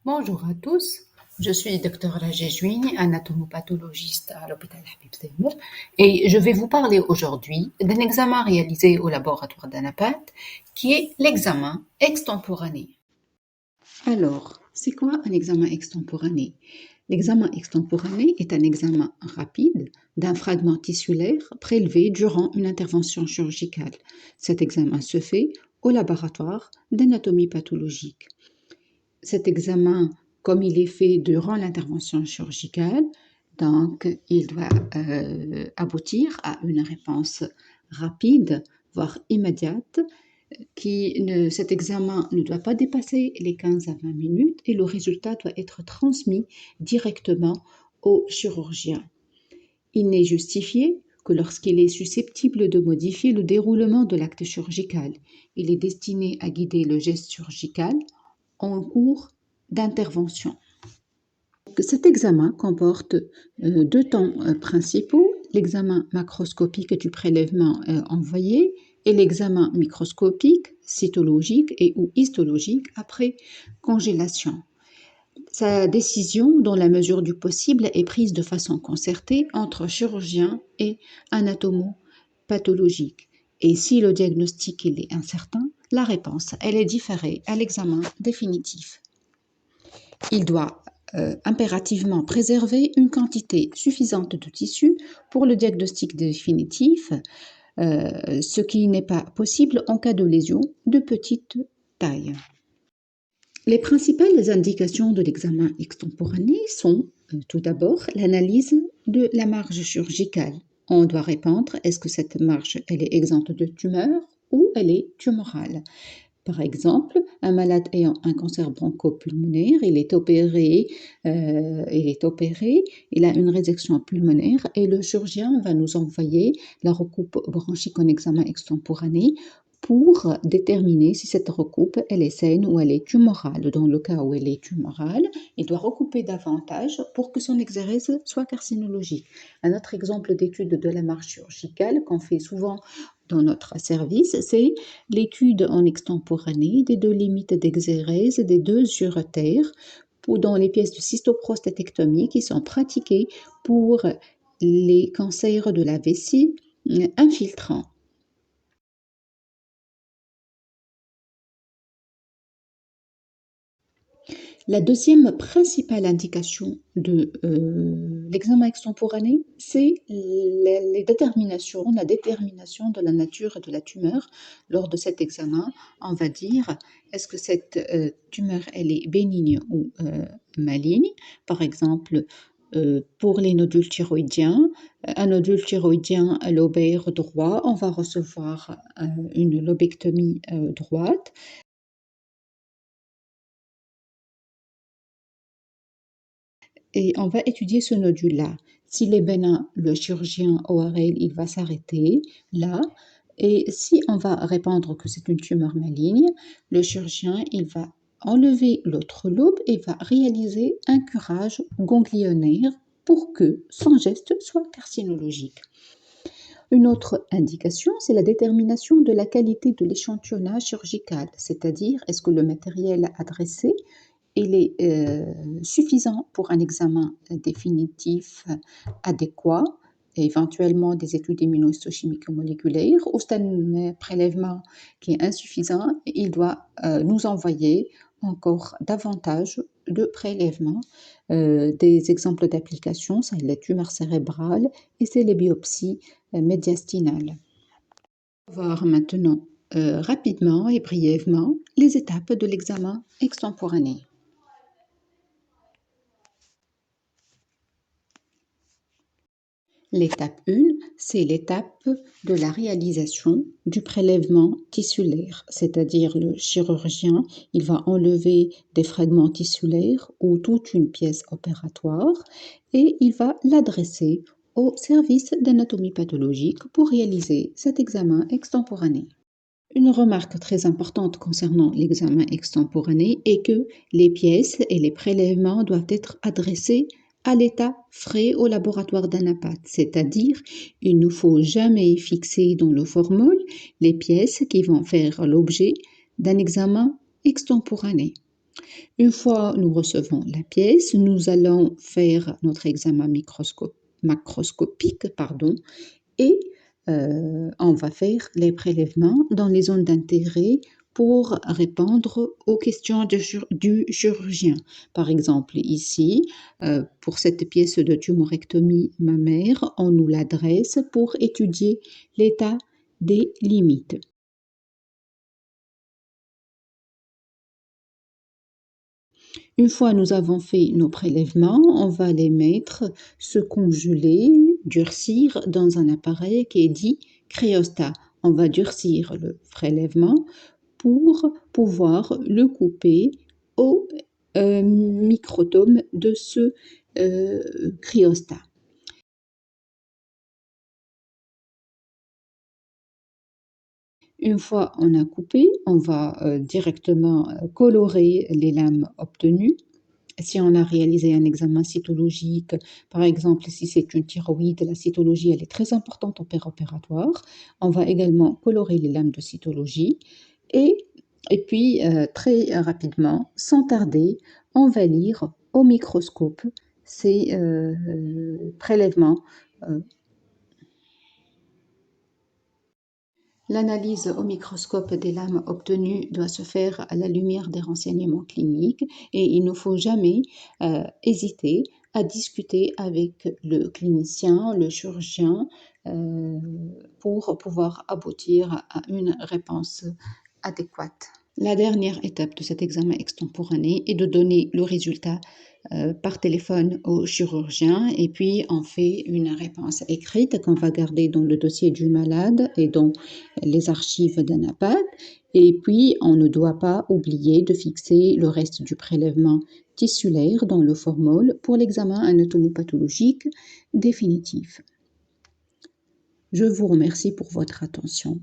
Bonjour à tous, je suis Dr Raja Jouini, anatomopathologiste à l'hôpital Habib Zemmour et je vais vous parler aujourd'hui d'un examen réalisé au laboratoire d'Anapat qui est l'examen extemporané. Alors, c'est quoi un examen extemporané? L'examen extemporané est un examen rapide d'un fragment tissulaire prélevé durant une intervention chirurgicale. Cet examen se fait au laboratoire d'anatomie pathologique. Cet examen, comme il est fait durant l'intervention chirurgicale, donc il doit aboutir à une réponse rapide, voire immédiate. Cet examen ne doit pas dépasser les 15 à 20 minutes et le résultat doit être transmis directement au chirurgien. Il n'est justifié que lorsqu'il est susceptible de modifier le déroulement de l'acte chirurgical. Il est destiné à guider le geste chirurgical en cours d'intervention. Cet examen comporte deux temps principaux, l'examen macroscopique du prélèvement envoyé et l'examen microscopique, cytologique et ou histologique après congélation. Sa décision, dans la mesure du possible, est prise de façon concertée entre chirurgien et anatomopathologique. Et si le diagnostic il est incertain, la réponse elle est différée à l'examen définitif. Il doit impérativement préserver une quantité suffisante de tissu pour le diagnostic définitif, ce qui n'est pas possible en cas de lésion de petite taille. Les principales indications de l'examen extemporané sont tout d'abord l'analyse de la marge chirurgicale. On doit répondre, est-ce que cette marge elle est exempte de tumeur ou elle est tumorale? Par exemple, un malade ayant un cancer bronchopulmonaire, il est opéré, il a une résection pulmonaire et le chirurgien va nous envoyer la recoupe bronchique en examen extemporané pour déterminer si cette recoupe elle est saine ou elle est tumorale. Dans le cas où elle est tumorale, il doit recouper davantage pour que son exérèse soit carcinologique. Un autre exemple d'étude de la marge chirurgicale qu'on fait souvent dans notre service, c'est l'étude en extemporané des deux limites d'exérèse des deux uretères dans les pièces de cystoprostatectomie qui sont pratiquées pour les cancers de la vessie infiltrants. La deuxième principale indication de l'examen extemporané, c'est la détermination de la nature de la tumeur. Lors de cet examen, on va dire est-ce que cette tumeur elle est bénigne ou maligne. Par exemple, pour les nodules thyroïdiens, un nodule thyroïdien lobaire droit, on va recevoir une lobectomie droite. Et on va étudier ce nodule-là. S'il est bénin, le chirurgien ORL, il va s'arrêter là. Et si on va répondre que c'est une tumeur maligne, le chirurgien, il va enlever l'autre lobe et va réaliser un curage ganglionnaire pour que son geste soit carcinologique. Une autre indication, c'est la détermination de la qualité de l'échantillonnage chirurgical, c'est-à-dire est-ce que le matériel adressé il est suffisant pour un examen définitif adéquat, et éventuellement des études immunohistochimiques moléculaires. Au stade de prélèvement qui est insuffisant, il doit nous envoyer encore davantage de prélèvements. Des exemples d'application, c'est les tumeurs cérébrales et c'est les biopsies médiastinales. On va voir maintenant rapidement et brièvement les étapes de l'examen extemporané. L'étape 1, c'est l'étape de la réalisation du prélèvement tissulaire, c'est-à-dire le chirurgien, il va enlever des fragments tissulaires ou toute une pièce opératoire et il va l'adresser au service d'anatomie pathologique pour réaliser cet examen extemporané. Une remarque très importante concernant l'examen extemporané est que les pièces et les prélèvements doivent être adressés à l'état frais au laboratoire d'Anapat, c'est-à-dire il ne faut jamais fixer dans le formol les pièces qui vont faire l'objet d'un examen extemporané. Une fois nous recevons la pièce, nous allons faire notre examen macroscopique, et on va faire les prélèvements dans les zones d'intérêt pour répondre aux questions du chirurgien. Par exemple, ici, pour cette pièce de tumorectomie mammaire, on nous l'adresse pour étudier l'état des limites. Une fois nous avons fait nos prélèvements, on va les mettre, se congeler, durcir dans un appareil qui est dit cryostat. On va durcir le prélèvement pour pouvoir le couper au microtome de ce cryostat. Une fois on a coupé, on va directement colorer les lames obtenues. Si on a réalisé un examen cytologique, par exemple, si c'est une thyroïde, la cytologie, elle est très importante au péropératoire. On va également colorer les lames de cytologie et, et puis très rapidement, sans tarder, on va lire au microscope ces prélèvements. euh, L'analyse au microscope des lames obtenues doit se faire à la lumière des renseignements cliniques et il ne faut jamais hésiter à discuter avec le clinicien, le chirurgien, pour pouvoir aboutir à une réponse adéquate. La dernière étape de cet examen extemporané est de donner le résultat par téléphone au chirurgien et puis on fait une réponse écrite qu'on va garder dans le dossier du malade et dans les archives d'ANAPAD. Et puis on ne doit pas oublier de fixer le reste du prélèvement tissulaire dans le formol pour l'examen anatomopathologique définitif. Je vous remercie pour votre attention.